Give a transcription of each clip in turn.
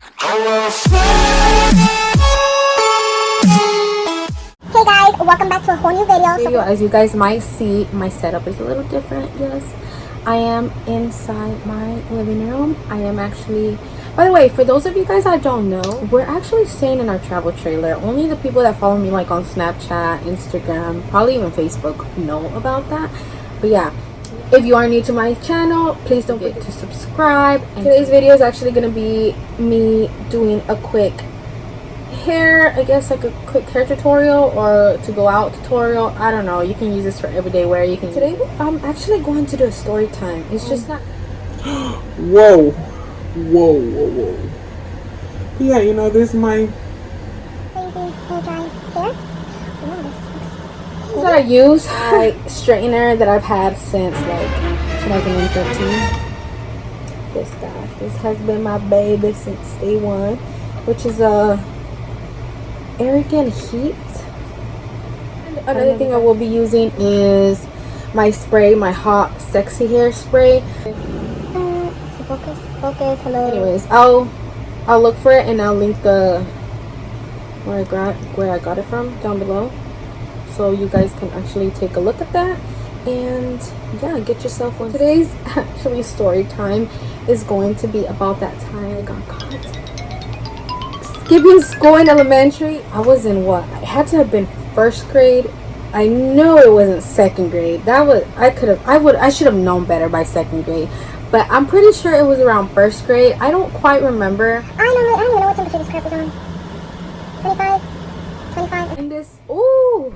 Hey guys, welcome back to a whole new video. As you guys might see, my setup is a little different. Yes, I am inside my living room. I am actually, by the way, for those of you guys that don't know, we're actually staying in our travel trailer. Only the people that follow me like on Snapchat, Instagram, probably even Facebook know about that. But yeah, if you are new to my channel, please don't forget to subscribe. And today's video is actually going to be me doing a quick hair, I guess, like a quick hair tutorial or to go out tutorial. I don't know, you can use this for everyday wear. You can today I'm actually going to do a story time. It's just not whoa. Yeah, you know, this is my Crazy hair drying hair. that I use my straightener that I've had since like 2013. This has been my baby since day one, which is a arrogant heat. And another thing I will be using is my spray, my hot sexy hair spray. Focus, hello. Anyways, I'll look for it and I'll link the where I got it from down below, so you guys can actually take a look at that. And yeah, get yourself one. Today's actually story time is going to be about that time I got caught skipping school in elementary. I was in what? I had to have been first grade. I know it wasn't second grade. That was I should have known better by second grade. But I'm pretty sure it was around first grade. I don't quite remember. I don't even know what temperature this crap is on. 25? In this, ooh.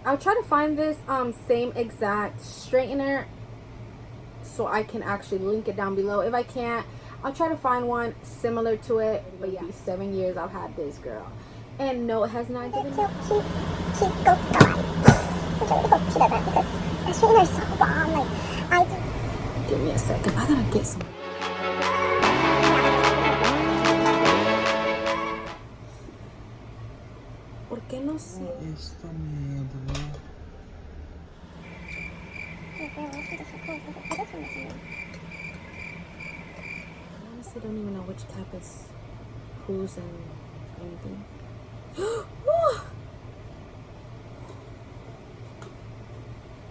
I'll try to find this same exact straightener so I can actually link it down below. If I can't, I'll try to find one similar to it. But yeah, 7 years I've had this, girl. And no, it has not given me. She go on. I really hope she doesn't, because that straightener is so bomb. Like, Give me a second. I gotta get some. ¿Por qué no sé? esta mierda. I honestly don't even know which type is whose and anything.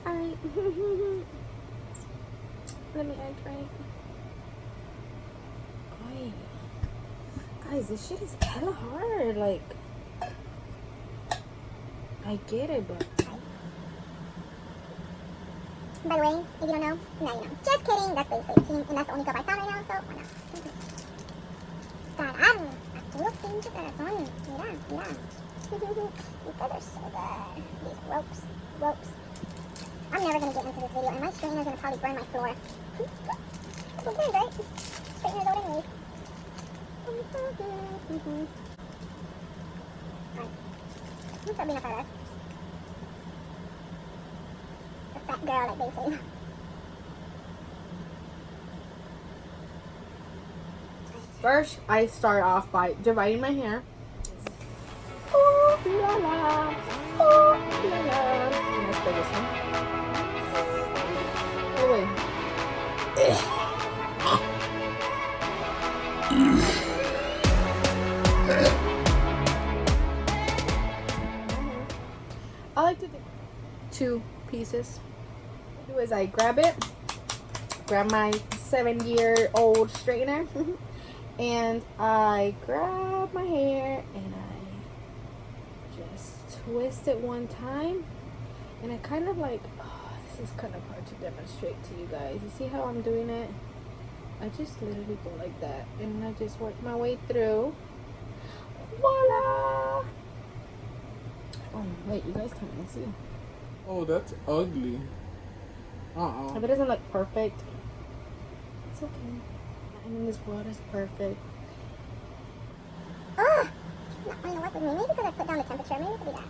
Alright. Let me act right. Oy. Guys, this shit is hella hard. Like, I get it, but by the way, if you don't know, now you know. Just kidding, that's basically 18, and that's the only cup I found right now, so why not? Caramba, puro pinche corazón. Mira. These guys are so good. These ropes. I'm never gonna get into this video, and my straightener is gonna probably burn my floor. This is good, right? Straightener's old anyways. Alright. What's up, Bina Perez? The fat girl, like they say. first I start off by dividing my hair. Ooh la la. Ooh la la. Let's play this one. Oh wait. I like to do 2 pieces. What I do is I grab my 7-year-old straightener, and I grab my hair and I just twist it one time, and I kind of like, this is kind of hard to demonstrate to you guys. You see how I'm doing it? I just literally go like that, and I just work my way through. Voila! Oh wait, you guys can't even see. Oh, that's ugly. If it doesn't look perfect, it's okay. Nothing in this world is perfect. Not wanting to work with me. Maybe because I put down the temperature. Maybe it could be that.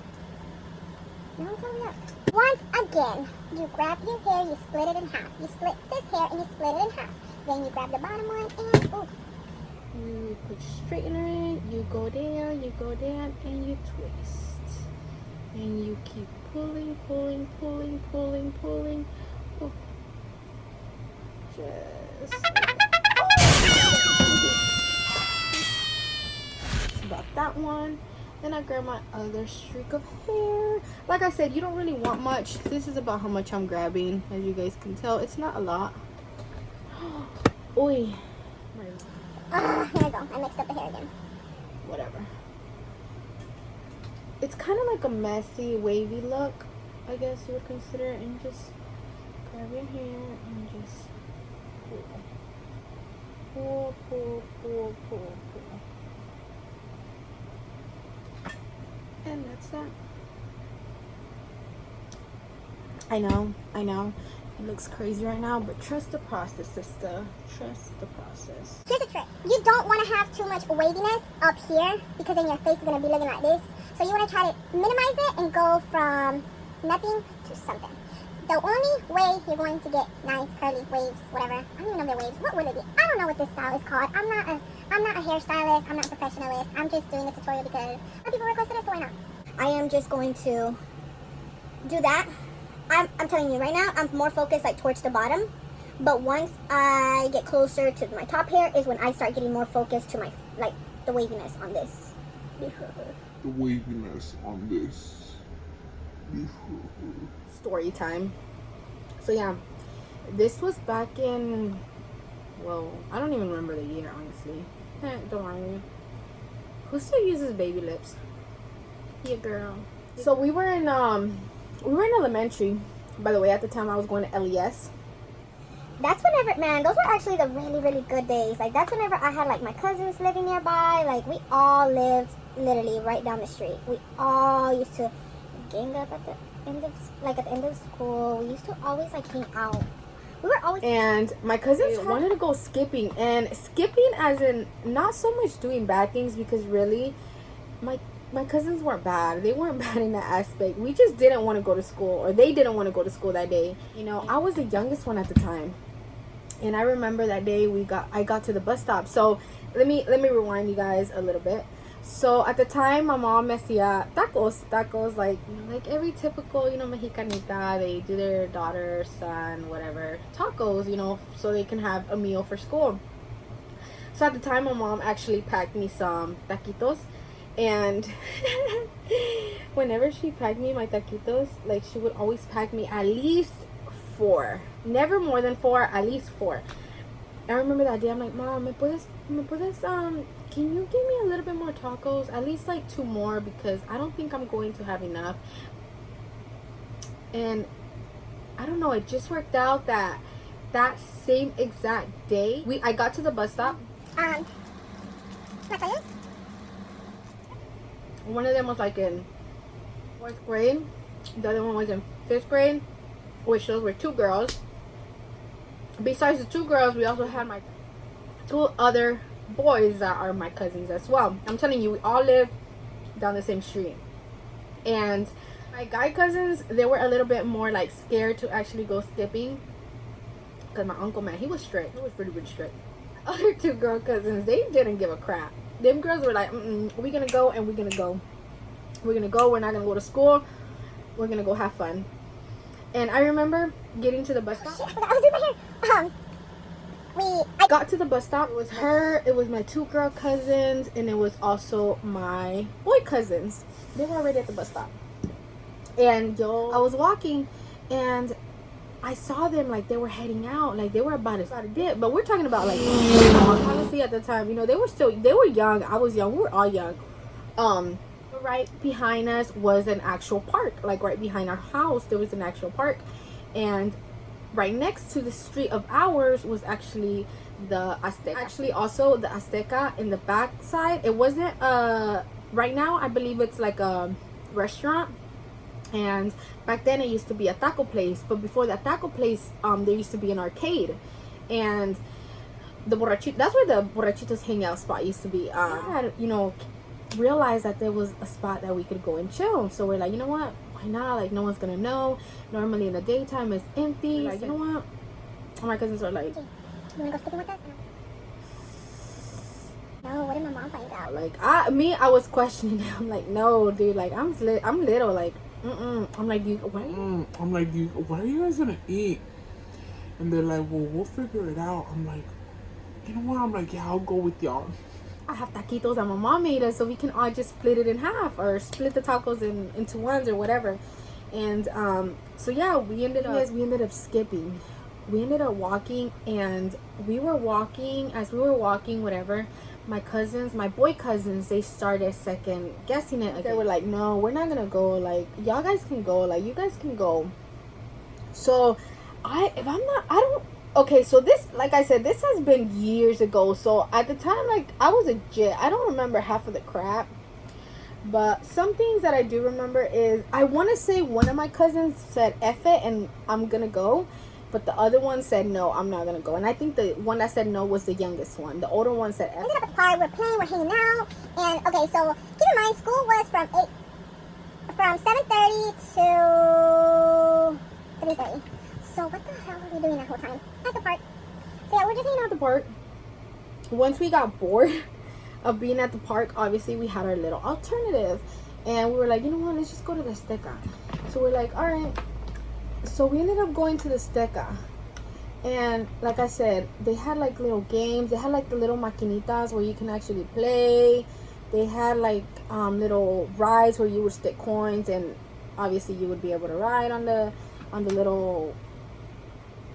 No, tell me that. Once again, you grab your hair, you split it in half. You split this hair and you split it in half. Then you grab the bottom one and ooh. You put straightener in, you go down, and you twist. And you keep pulling About that one. Then I grab my other streak of hair. Like I said, you don't really want much. This is about how much I'm grabbing. As you guys can tell, it's not a lot. Oi. Here I go. I mixed up the hair again. Whatever. It's kind of like a messy, wavy look, I guess you would consider it. And just grab your hair and just pull. Pull, pull, pull, pull, pull. And that's that. I know. It looks crazy right now, but trust the process, sister. Trust the process. Here's a trick. You don't want to have too much waviness up here because then your face is going to be looking like this. So you want to try to minimize it and go from nothing to something. The only way you're going to get nice curly waves, whatever, I don't even know if they're waves. What would it be? I don't know what this style is called. I'm not a hairstylist. I'm not a professionalist. I'm just doing this tutorial because other people requested it, so why not? I am just going to do that. I'm telling you right now, I'm more focused like towards the bottom. But once I get closer to my top hair is when I start getting more focused to my, like, the waviness on this. The waviness on this. Story time. So yeah, this was back in, well, I don't even remember the year, honestly. Don't worry. Who still uses baby lips? Yeah, girl. So we were in elementary. By the way, at the time I was going to LES. That's whenever, man, those were actually the really, really good days. Like, that's whenever I had, like, my cousins living nearby. Like, we all lived literally right down the street. We all used to gang up at the end of school. We used to always, like, hang out. We were always... And my cousins wanted to go skipping. And skipping as in not so much doing bad things, because really, my cousins weren't bad. They weren't bad in that aspect. We just didn't want to go to school, or they didn't want to go to school that day. You know, I was the youngest one at the time. And I remember that day I got to the bus stop. So let me rewind you guys a little bit. So at the time, my mom hacía tacos, like, you know, like every typical, you know, Mexicanita. They do their daughter, son, whatever, tacos, you know, so they can have a meal for school. So at the time, my mom actually packed me some taquitos. And whenever she packed me my taquitos, like, she would always pack me at least 4, never more than 4, at least 4. I remember that day, I'm like, Mom, me puedes, can you give me a little bit more tacos, at least like 2 more, because I don't think I'm going to have enough. And I don't know, it just worked out that same exact day, I got to the bus stop. One of them was like in 4th grade. The other one was in 5th grade, which those were 2 girls. Besides the 2 girls, we also had my 2 other boys that are my cousins as well. I'm telling you, we all lived down the same street. And my guy cousins, they were a little bit more like scared to actually go skipping. Because my uncle, man, he was strict. He was pretty strict. Other 2 girl cousins, they didn't give a crap. Them girls were like, we're gonna go and we're gonna go. We're gonna go, we're not gonna go to school. We're gonna go have fun. And I remember getting to the bus stop. I was doing my hair. I got to the bus stop. It was her, it was my 2 girl cousins, and it was also my boy cousins. They were already at the bus stop. And I was walking, and I saw them, like, they were heading out, like they were about to dip. But we're talking about, like, honestly, at the time, you know, they were young. I was young. We were all young. Right behind us was an actual park. Like, right behind our house, there was an actual park. And right next to the street of ours was actually the Azteca. Actually, also the Azteca in the back side. It wasn't right now I believe it's like a restaurant. And back then it used to be a taco place. But before that taco place, there used to be an arcade. And the borrachito, that's where the borrachitos hangout spot used to be. I had, you know, realized that there was a spot that we could go and chill. So we're like, you know what? Why not? Like, no one's gonna know. Normally in the daytime it's empty. Like, you know what? And my cousins are like, You wanna go skipping with us? No, what if my mom finds out? Like, I was questioning. I'm like, no, dude. Like, I'm little. Like, I'm like, I'm like, why are you guys gonna eat? And they're like, well, we'll figure it out. I'm like, you know what? I'm like, yeah, I'll go with y'all. I have taquitos that my mom made us, so we can all just split it in half or split the tacos into ones or whatever. And so yeah, we ended up skipping. We ended up walking, and we were walking. As we were walking, whatever, my boy cousins, they started second guessing it. They were like, no, we're not gonna go. Like, y'all guys can go. Like, you guys can go. So okay, so this, like I said, this has been years ago. So at the time, like, I was a jit. I don't remember half of the crap. But some things that I do remember is, I want to say one of my cousins said F it and I'm going to go. But the other one said, no, I'm not going to go. And I think the one that said no was the youngest one. The older one said F. We ended up at the park, we're playing, we're hanging out. And, okay, so keep in mind, school was from 7:30 to 3:30. So what the hell were we doing that whole time? At the park. So yeah, we're just hanging out at the park. Once we got bored of being at the park, obviously we had our little alternative. And we were like, you know what, let's just go to the Azteca. So we're like, all right. So we ended up going to the Azteca. And like I said, they had like little games. They had like the little maquinitas where you can actually play. They had like little rides where you would stick coins, and obviously you would be able to ride on the little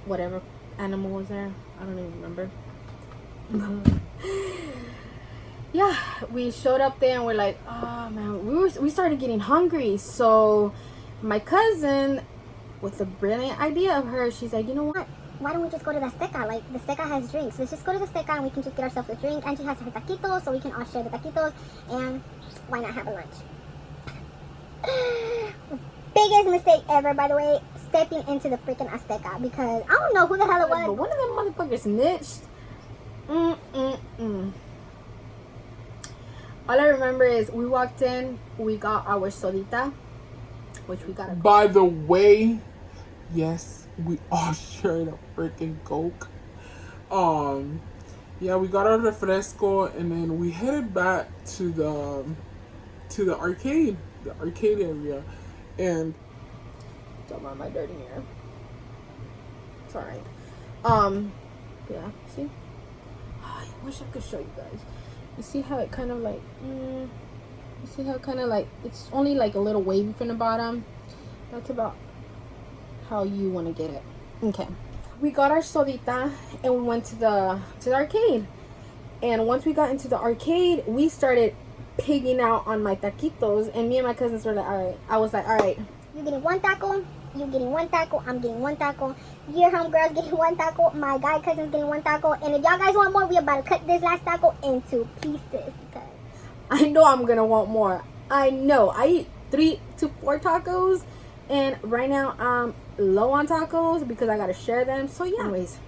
whatever animal was there. I don't even remember. Yeah, we showed up there and we're like, oh man, we started getting hungry. So my cousin, with the brilliant idea of her, she's like, you know what? Why don't we just go to the Azteca? Like, the Azteca has drinks. Let's just go to the Azteca and we can just get ourselves a drink. Angie has her taquitos, so we can all share the taquitos. And why not have a lunch? Biggest mistake ever, by the way, stepping into the freaking Azteca. Because I don't know who the hell it was, but one of them motherfuckers snitched. All I remember is we walked in, we got our sodita, which we got. By the way, yes, we all shared a freaking Coke. Yeah, we got our refresco, and then we headed back to the arcade, area, and don't mind my dirty hair. It's alright. Yeah. See, I wish I could show you guys. You see how it kind of like, you see how kind of like, it's only like a little wavy from the bottom. That's about how you want to get it. Okay. We got our sodita and we went to the arcade. And once we got into the arcade, we started pigging out on my taquitos. And me and my cousins were like, all right. I was like, all right. You're getting one taco. You're getting one taco. I'm getting one taco. Your homegirl's getting one taco. My guy cousin's getting one taco. And if y'all guys want more, we about to cut this last taco into pieces. Because I know I'm going to want more. I know. I eat 3 to 4 tacos. And right now I'm low on tacos because I got to share them. So yeah. Anyways.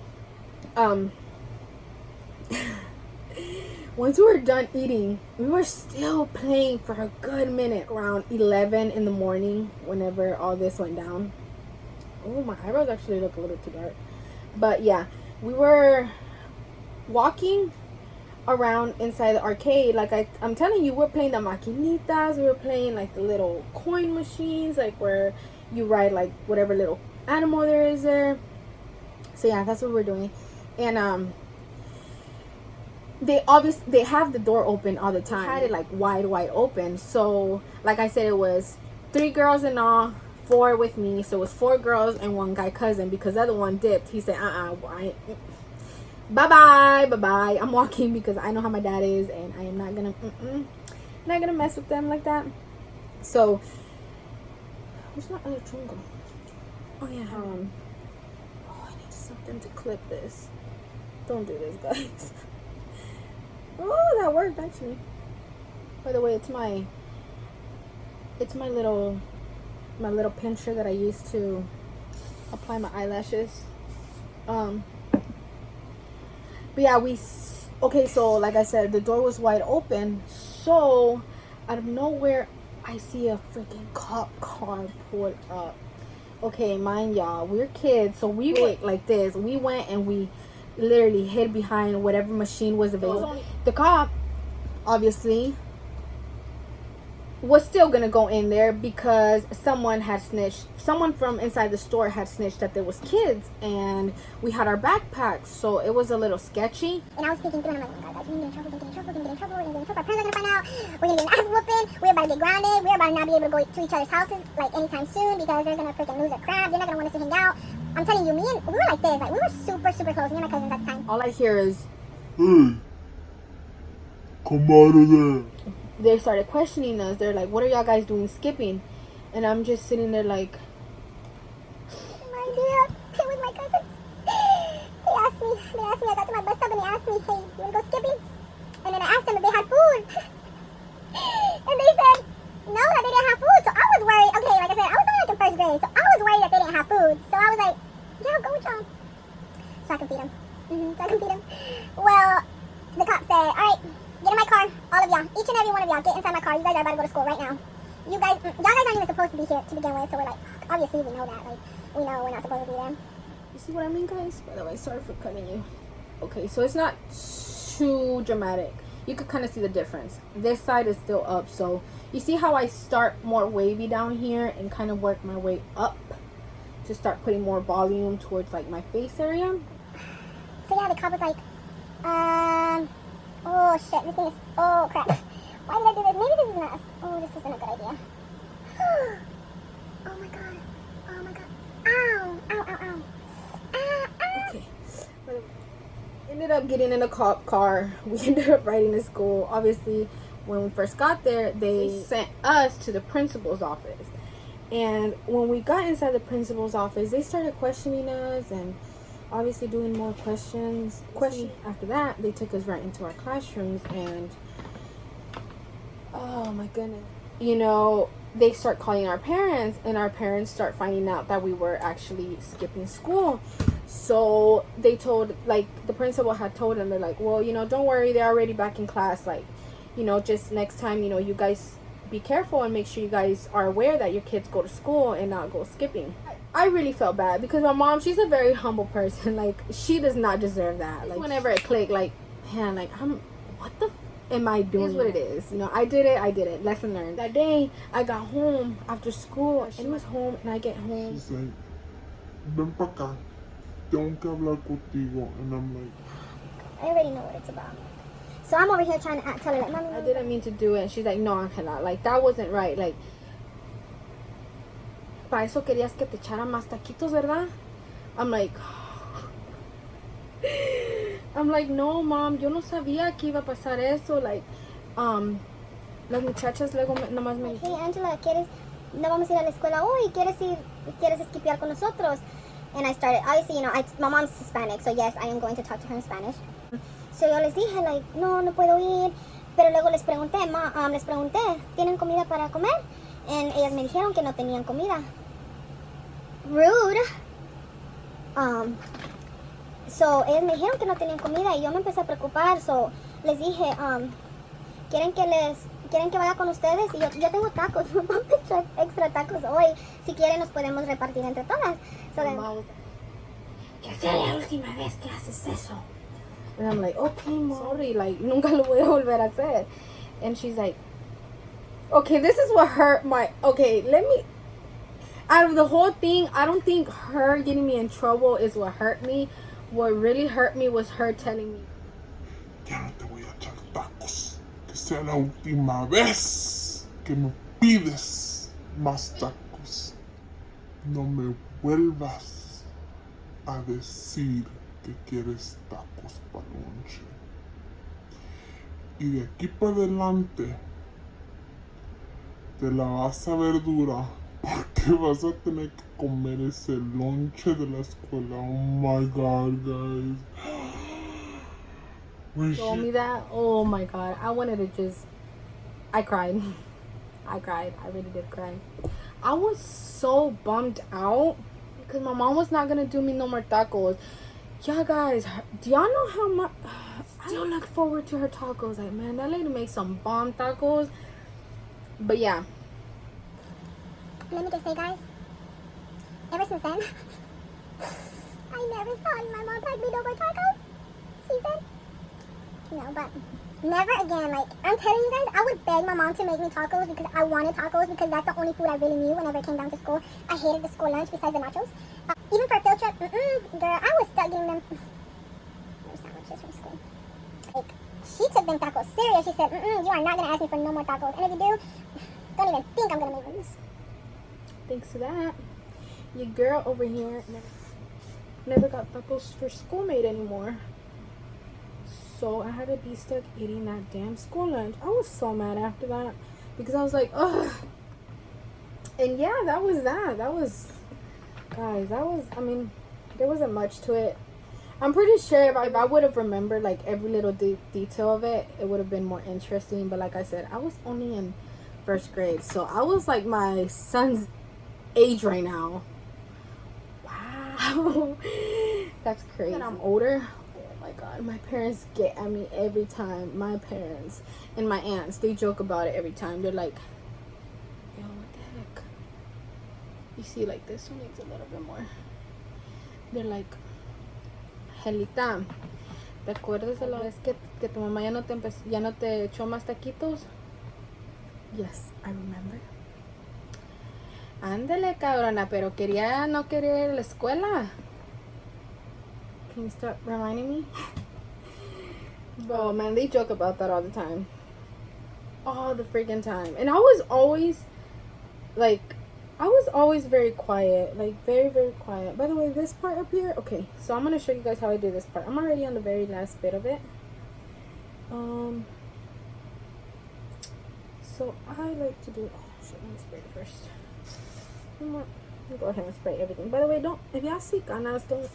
Once we were done eating, we were still playing for a good minute. Around 11 in the morning, whenever all this went down. Oh, my eyebrows actually look a little too dark. But yeah, we were walking around inside the arcade. Like I'm telling you, we're playing the maquinitas. We were playing like the little coin machines, like where you ride like whatever little animal there is there. So yeah, that's what we're doing. And they have the door open all the time. They had it like wide open. So like I said, it was 3 girls in all, 4 with me. So it was 4 girls and 1 guy cousin, because the other one dipped. He said bye-bye, I'm walking because I know how my dad is, and I am not gonna mess with them like that. So where's my other chungo? Oh yeah. I need something to clip this. Don't do this, guys. Oh, that worked actually. By the way, it's my little pincher that I use to apply my eyelashes. But yeah, okay, so like I said, the door was wide open. So out of nowhere, I see a freaking cop car pulled up. Okay, mind y'all, we're kids, so we went like this. We went and we literally hid behind whatever machine was available. The cop, obviously, was still gonna go in there because someone had snitched. Someone from inside the store had snitched that there was kids, and we had our backpacks, so it was a little sketchy. And I was thinking through, and I'm like, oh my God, guys, we're gonna get in trouble, we're gonna get in trouble, we're gonna get in trouble, we're gonna get in trouble, our parents are gonna find out, we're gonna get an ass whooping, we're about to get grounded, we're about to not be able to go to each other's houses, like, anytime soon, because they're gonna freaking lose their crap, they're not gonna want us to hang out. I'm telling you, we were like this, like, we were super, super close, me and my cousins at the time. All I hear is, Hey, come out of there. they started questioning us. They're like, what are y'all guys doing skipping? And I'm just sitting there like, My dear, it was my cousins. They asked me, I got to my bus stop and they asked me, hey, you wanna go skipping? And then I asked them if they had food. And they said, no, that they didn't have food. So I was worried. Okay, like I said, I was only like in first grade. So I was worried that they didn't have food. So I was like, yeah, go with y'all. So I can feed them. So I can feed them. Well, the cop said, all right, get in my car, all of y'all. Each and every one of y'all, get inside my car. You guys are about to go to school right now. Y'all guys aren't even supposed to be here to begin with. So we're like, obviously we know that. Like, we know we're not supposed to be there. you see what I mean, guys? By the way, sorry for cutting you. Okay, so it's not too dramatic. You could kind of see the difference. This side is still up, so you see how I start more wavy down here and kind of work my way up to start putting more volume towards like my face area. So yeah, the cop was like, oh shit, this thing is, oh crap. Why did I do this? Maybe this is not, oh, this isn't a good idea. Oh my god. Oh my god. Ow. Ow, ow, ow. Okay. Ended up getting in a cop car. We ended up riding to school. Obviously, when we first got there, they sent us to the principal's office. And when we got inside the principal's office, they started questioning us and obviously doing more questions. After that, they took us right into our classrooms and oh my goodness. You know, they start calling our parents and our parents start finding out that we were actually skipping school. So they told, like, the principal had told them, they're like, well, you know, don't worry, they're already back in class. Like, you know, just next time, you know, you guys be careful and make sure you guys are aware that your kids go to school and not go skipping. I really felt bad because my mom, she's a very humble person. Like, she does not deserve that. Like, whenever it clicked, like, man, like, what the am I doing? It is what it is. You know, I did it. Lesson learned. That day, I got home after school. And she was home, and I get home. She's like, ven pa' acá. Tengo que hablar contigo. And I'm like, I already know what it's about. So I'm over here trying to tell her, like, Mommy, I didn't mean to do it. And she's like, no, Angela, like, that wasn't right. Like, para eso querías que te echara más taquitos, ¿verdad? I'm like, no, Mom, yo no sabía que iba a pasar eso. Like, las muchachas luego nomás me hey, Angela, no vamos a ir a la escuela hoy? ¿Quieres esquipear con nosotros? And I started, obviously, you know, my mom's Hispanic, so yes, I am going to talk to her in Spanish. So yo les dije, like, no puedo ir. Pero luego les pregunté, ¿tienen comida para comer? And ellas me dijeron que no tenían comida. Rude. So ellas me dijeron que no tenían comida y yo me empecé a preocupar. So les dije, ¿quieren que vaya con ustedes? Y yo tengo tacos, mamá me trae extra tacos hoy. Si quieren nos podemos repartir entre todas. So then, que sea la última vez que haces eso. And I'm like, okay, Mom. Sorry, like, nunca lo voy a volver a hacer. And she's like, okay, this is what hurt my, okay, out of the whole thing, I don't think her getting me in trouble is what hurt me. What really hurt me was her telling me, ya no te voy a echar tacos. Que sea la última vez que me pides más tacos. No me vuelvas a decir que quieres tacos para lonche. Y de aquí para adelante te la vas a ver dura porque vas a tener que comer ese lonche de la escuela. Oh my god, guys. When told me that. Oh my god, I wanted to just, I cried. I really did cry. I was so bummed out because my mom was not gonna do me no more tacos. Y'all guys, do y'all know how much I still look forward to her tacos? Like, man, that lady makes some bomb tacos. But yeah, let me just say, guys, ever since then, I never saw my mom pack me no more tacos. She said, you know, but never again. Like, I'm telling you guys, I would beg my mom to make me tacos because I wanted tacos because that's the only food I really knew whenever it came down to school. I hated the school lunch besides the nachos. Even for a field trip, girl, I was stuck getting them sandwiches from school. Like, she took them tacos serious. She said, you are not going to ask me for no more tacos. And if you do, don't even think I'm going to make them. Thanks to that, your girl over here never got tacos for schoolmate anymore. So I had to be stuck eating that damn school lunch. I was so mad after that because I was like, ugh. And yeah, that was, guys, I mean, there wasn't much to it. I'm pretty sure if I would have remembered like every little detail of it, it would have been more interesting. But like I said, I was only in first grade, so I was like my son's age right now. Wow. That's crazy. And I'm older. Oh my god, my parents get at me every time. My parents and my aunts, they joke about it every time. They're like, yo, what the heck? You see, like, this one needs a little bit more. They're like, Helita, ¿te acuerdas de la vez que tu mamá ya no te echó más taquitos? Yes, I remember. Ándale, cabrona, pero no quería ir a la escuela. Can you stop reminding me? Oh man, they joke about that all the time. All the freaking time. And I was always very quiet. Like, very, very quiet. By the way, this part up here, okay, so I'm going to show you guys how I do this part. I'm already on the very last bit of it. So I like to do, oh shit, let me spray it first. Let me go ahead and spray everything. By the way, if y'all see ganas, don't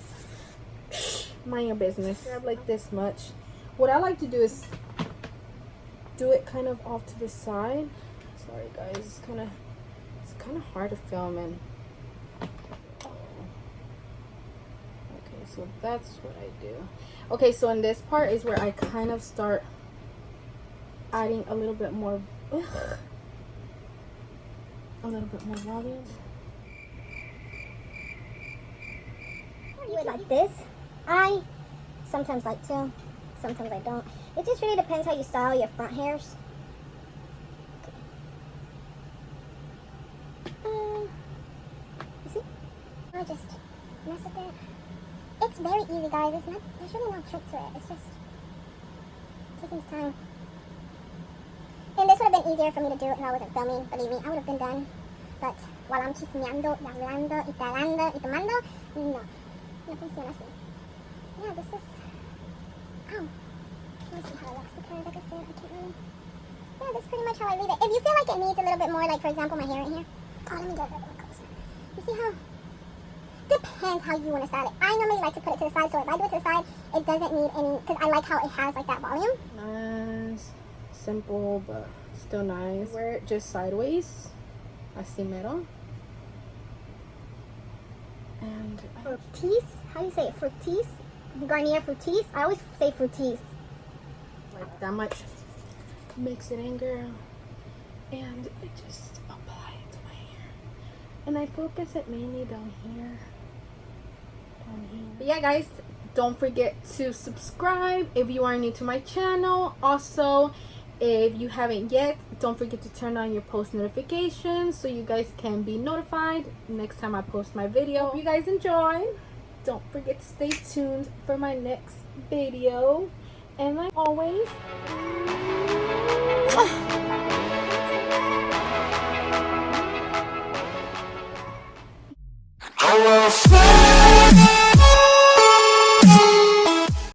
mind your business. Grab like this much. What I like to do is do it kind of off to the side. Sorry guys, it's kind of hard to film and okay, so that's what I do. Okay, so in this part is where I kind of start adding a little bit more volume. Do it like this. I sometimes like to, sometimes I don't. It just really depends how you style your front hairs. You see? I just mess with it. It's very easy, guys. There's really no trick to it. It's just taking time. And this would have been easier for me to do if I wasn't filming. Believe me, I would have been done. But while I'm chismeando, y hablando, y talando, y tomando, no funciona así. Yeah, this is, let me see how it looks because like I said, I can't really, yeah, that's pretty much how I leave it. If you feel like it needs a little bit more, like for example my hair right here, let me get a little bit closer. You see how, depends how you want to style it. I normally like to put it to the side, so if I do it to the side, it doesn't need any, because I like how it has like that volume. Nice, Simple, but still nice. Wear it just sideways, así mero. And frutis, how do you say it? Frutis, Garnier frutis. I always say frutis. Like that much. Mix it in, girl, and I just apply it to my hair, and I focus it mainly down here. But yeah, guys, don't forget to subscribe if you are new to my channel. Also, if you haven't yet, don't forget to turn on your post notifications so you guys can be notified next time I post my video. Hope you guys enjoy. Don't forget to stay tuned for my next video. And like always,